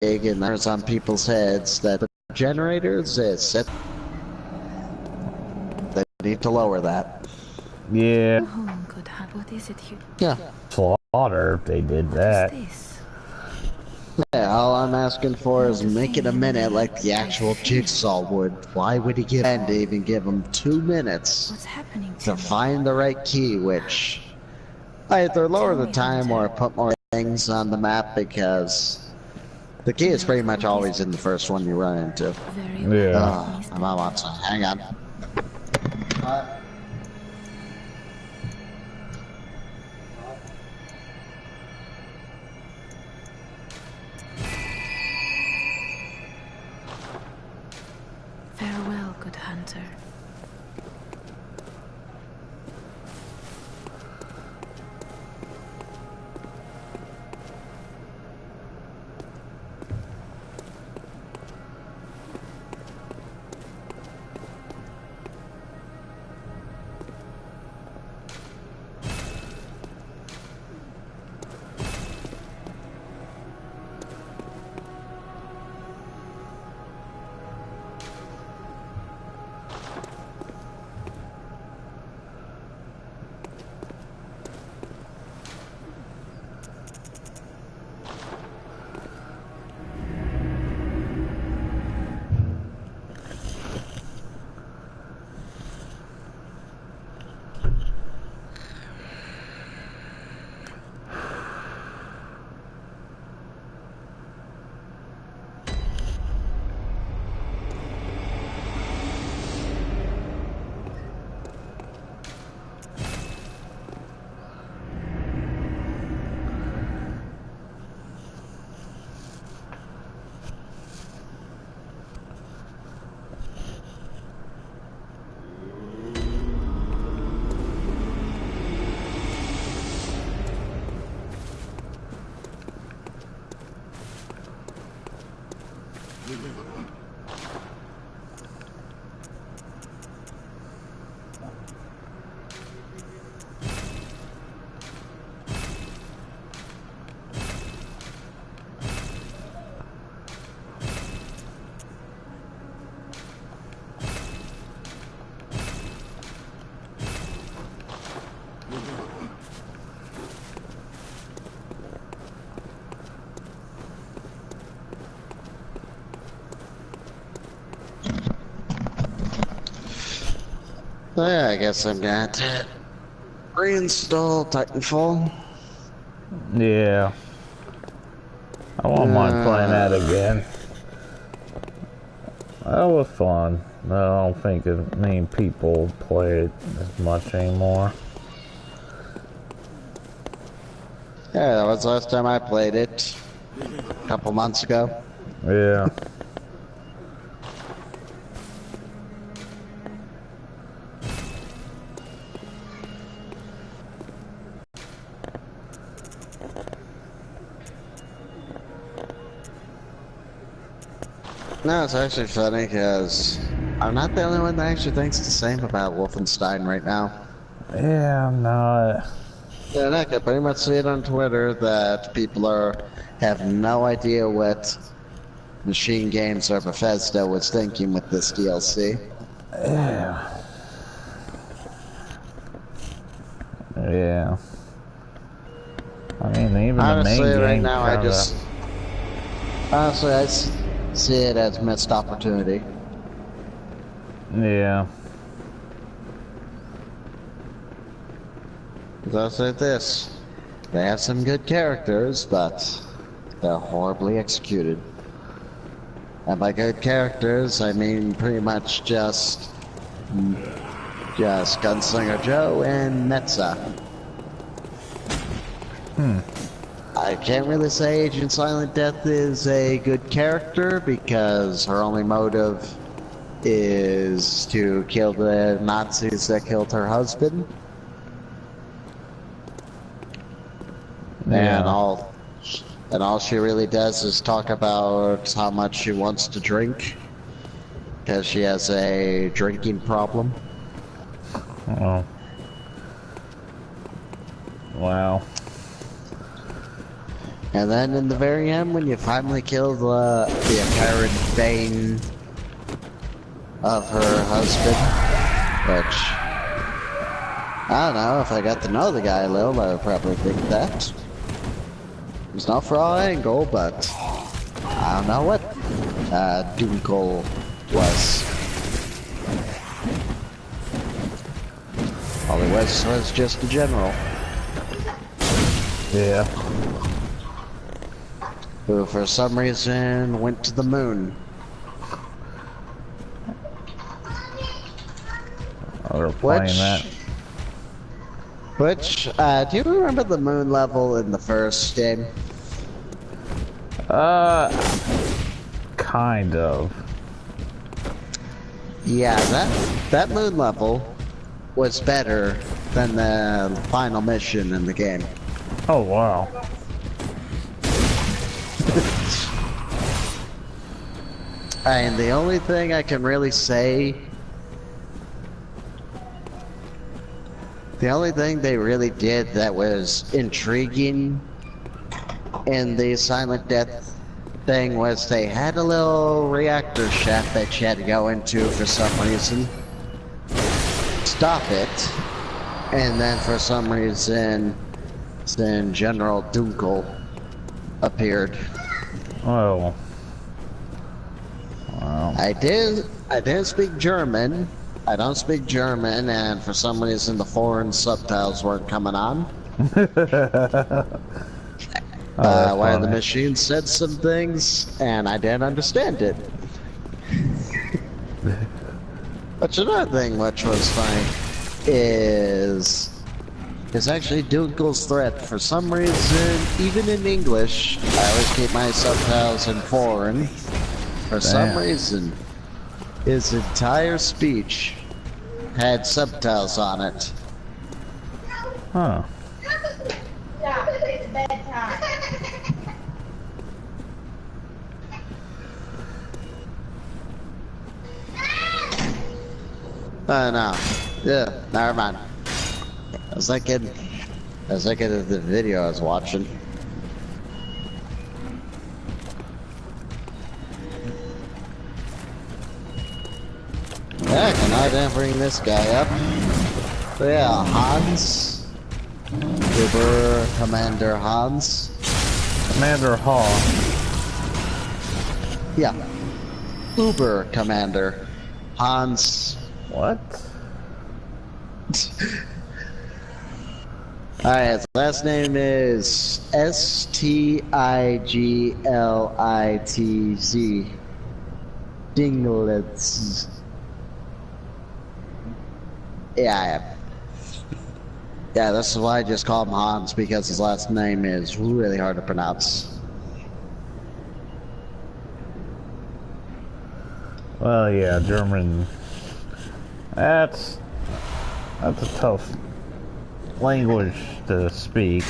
and there's on people's heads that the generators is set. They need to lower that. Yeah. Oh, good heart, what is it here? Yeah. Slaughter if they did that. What is this? Yeah, all I'm asking for is make it a minute like the actual Jigsaw would. Why would he give and even give him 2 minutes What's happening to to me? find the right key, which I either lower the time or put more things on the map because the key is pretty much always in the first one you run into. Very well, Yeah. I'm on some. Hang on. Farewell, good hunter. Yeah, I guess I'm gonna have to reinstall Titanfall. Yeah. I won't mind playing that again. That was fun. I don't think as many people play it as much anymore. Yeah, that was the last time I played it. A couple months ago. Yeah. No, it's actually funny because I'm not the only one that actually thinks the same about Wolfenstein right now. Yeah, I'm not. Yeah, and I can pretty much see it on Twitter that people have no idea what Machine Games or Bethesda was thinking with this DLC. Yeah. Yeah. I mean, even Honestly, the main right game now, kinda... honestly, see it as missed opportunity. Yeah. Because I'll say this, they have some good characters, but they're horribly executed. And by good characters, I mean pretty much just Gunslinger Joe and Metza. I can't really say Agent Silent Death is a good character because her only motive is to kill the Nazis that killed her husband. Yeah. And all she really does is talk about how much she wants to drink because she has a drinking problem. Oh. Wow. And then in the very end, when you finally kill the apparent bane of her husband, which, I don't know, if I got to know the guy a little, I would probably think that. It's not for all angle, but I don't know what Dunkel was. All he was just a general. Yeah. Who for some reason went to the moon. Oh, we're playing that. Which, do you remember the moon level in the first game? Kind of. Yeah, that moon level was better than the final mission in the game. Oh, wow. And the only thing I can really say, the only thing they really did that was intriguing in the Silent Death thing was they had a little reactor shaft that you had to go into for some reason. Stop it. And then for some reason, then General Dunkel appeared. Oh. Wow. I didn't speak German. I don't speak German, and for some reason the foreign subtitles weren't coming on. One of the machines said some things, and I didn't understand it. But another thing which was funny is actually Dunkel's threat. For some reason, even in English, I always keep my subtitles in foreign. For some reason, his entire speech had subtitles on it. Huh. No. Yeah, never mind. I was thinking of the video I was watching. Heck, and I didn't bring this guy up. So yeah, Hans. Uber Commander Hans. Commander Hall. Yeah. Uber Commander Hans. What? Alright, his last name is Stiglitz. Dinglitz. Yeah, this is why I just call him Hans, because his last name is really hard to pronounce. Well, yeah, German. That's a tough language to speak.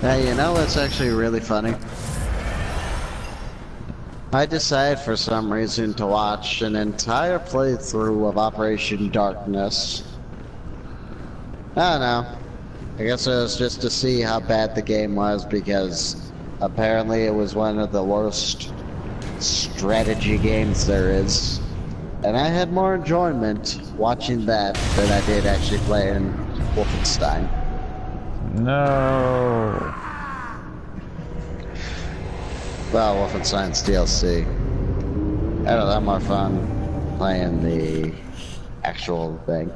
Now, you know what's actually really funny? I decided for some reason to watch an entire playthrough of Operation Darkness. I don't know. I guess it was just to see how bad the game was, because apparently it was one of the worst strategy games there is. And I had more enjoyment watching that than I did actually playing Wolfenstein. No. Well, Wolfenstein's DLC. I don't know, that more fun playing the actual thing.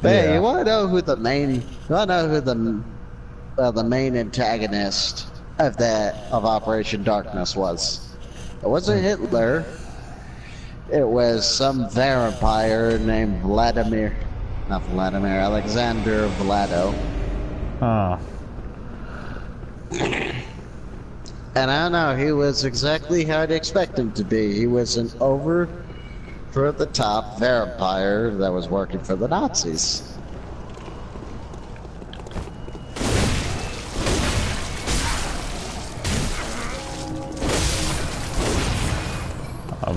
But yeah, you wanna know who the main the main antagonist of Operation Darkness was? It wasn't Hitler. It was some vampire named Alexander Vlado. Huh. And I don't know, he was exactly how I'd expect him to be. He was an over-the-top vampire that was working for the Nazis.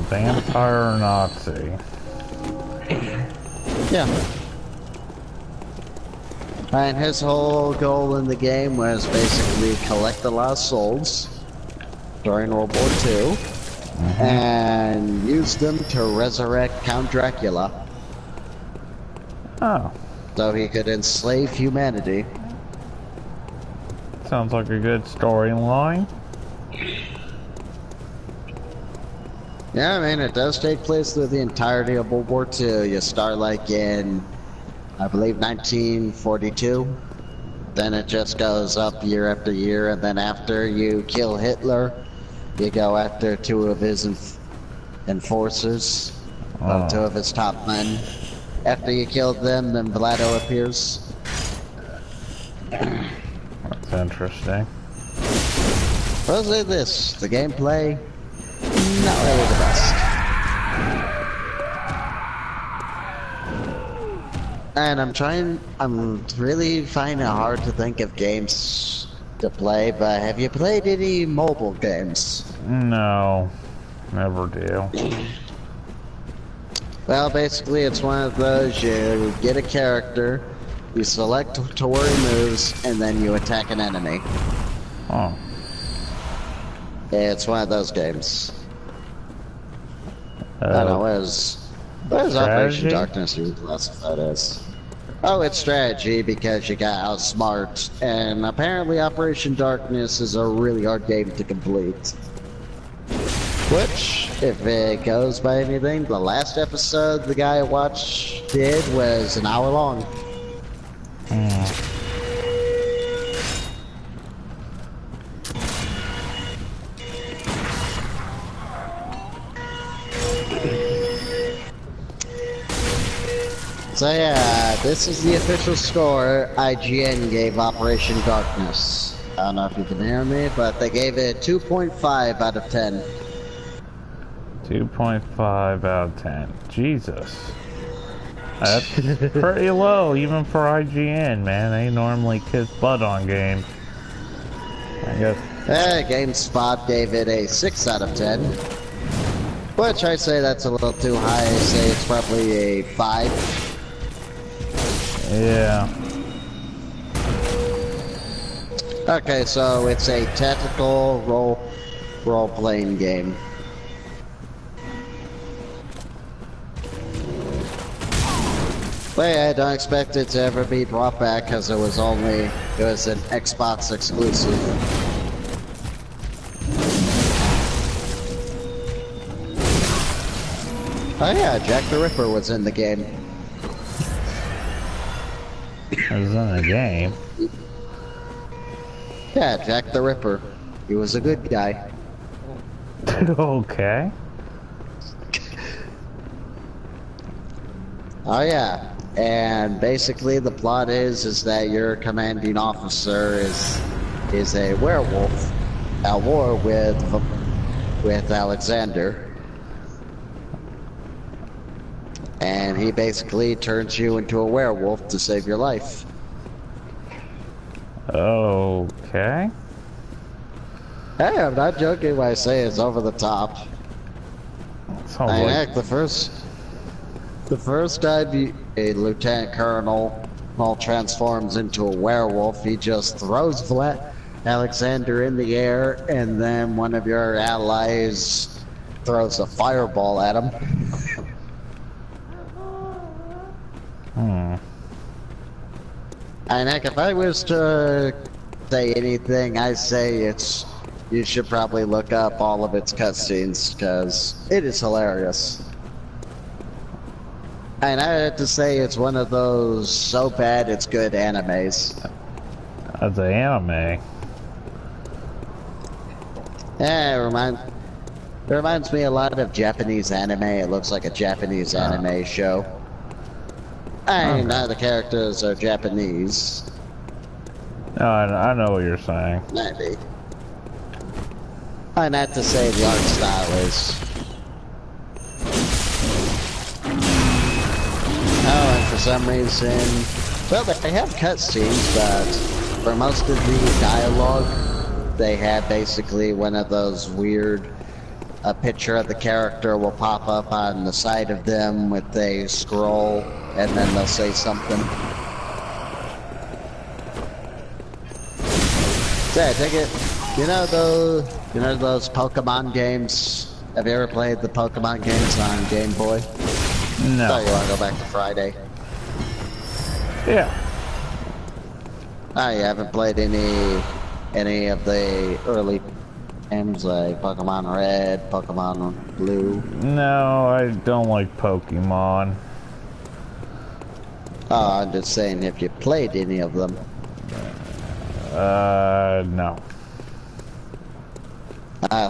Vampire Nazi. Yeah. And his whole goal in the game was basically collect a lot of souls during World War II and use them to resurrect Count Dracula. Oh. So he could enslave humanity. Sounds like a good storyline. Yeah, I mean, it does take place through the entirety of World War II. You start like in, I believe, 1942. Then it just goes up year after year, and then after you kill Hitler, you go after two of his enforcers, two of his top men. After you killed them, then Vlado appears. That's interesting. I'll say this, the gameplay, not really the best. And I'm really finding it hard to think of games to play, but have you played any mobile games? No, never do. Well, basically it's one of those, you get a character, you select to where he moves, and then you attack an enemy. Oh. It's one of those games. I don't know, what is Operation Darkness you classify it as? Oh, it's strategy because you got outsmart, and apparently Operation Darkness is a really hard game to complete. Which, if it goes by anything, the last episode the guy I watched did was an hour long. So yeah, this is the official score IGN gave Operation Darkness. I don't know if you can hear me, but they gave it 2.5 out of 10. 2.5 out of 10. Jesus. That's pretty low, even for IGN, man. They normally kiss butt on games. I guess. GameSpot gave it a 6 out of 10. Which I say that's a little too high. I say it's probably a 5. Yeah. Okay, so it's a tactical role-playing game. But yeah, I don't expect it to ever be brought back because it was an Xbox exclusive. Oh yeah, Jack the Ripper was in the game. It was in the game. Yeah, Jack the Ripper. He was a good guy. Okay. Oh yeah, and basically the plot is that your commanding officer is a werewolf at war with Alexander. And he basically turns you into a werewolf to save your life. Okay. Hey, I'm not joking when I say it's over the top. Sounds like... The first time a lieutenant colonel all transforms into a werewolf, he just throws Alexander in the air, and then one of your allies throws a fireball at him. And heck, if I was to say anything, I say you should probably look up all of its cutscenes, because it is hilarious. And I have to say, it's one of those so bad it's good animes. That's an anime. Yeah, it reminds me a lot of Japanese anime. It looks like a Japanese anime show. And the characters are Japanese. No, I know what you're saying. Maybe. And not to say the art style is. Oh, and for some reason, well, they have cutscenes, but for most of the dialogue, they have basically one of those weird a picture of the character will pop up on the side of them with a scroll, and then they'll say something. So yeah, take it. You know those Pokemon games? Have you ever played the Pokemon games on Game Boy? No. Oh, you want to go back to Friday? Yeah. Oh, you haven't played any of the early games like Pokemon Red, Pokemon Blue? No, I don't like Pokemon. Oh, I'm just saying if you played any of them. No.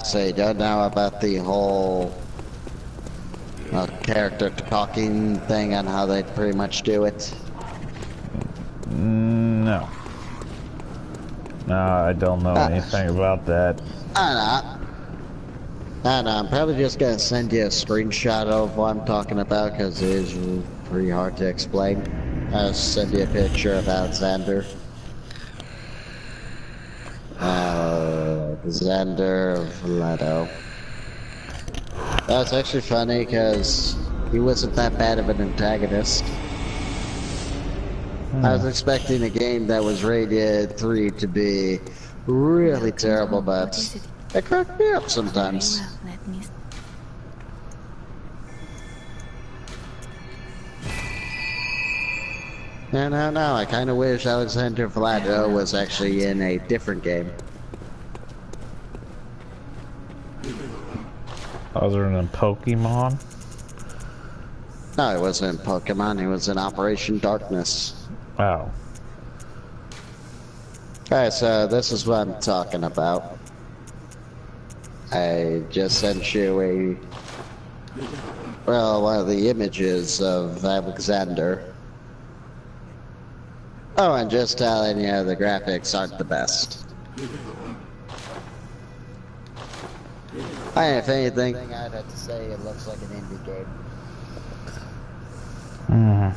So you don't know about the whole character talking thing and how they pretty much do it? No. No, I don't know anything about that. I know, I'm probably just gonna send you a screenshot of what I'm talking about because it is pretty hard to explain. I'll send you a picture of Alexander. Alexander Valedo. That's actually funny because he wasn't that bad of an antagonist. I was expecting a game that was rated 3 to be really terrible, but it cracked me up sometimes. No, I kind of wish Alexander Vlado was actually in a different game. Other than Pokemon? No, he wasn't in Pokemon, he was in Operation Darkness. Oh. Alright, so this is what I'm talking about. I just sent you one of the images of Alexander. Oh, and just telling you, the graphics aren't the best. If anything, I'd have to say it looks like an indie game.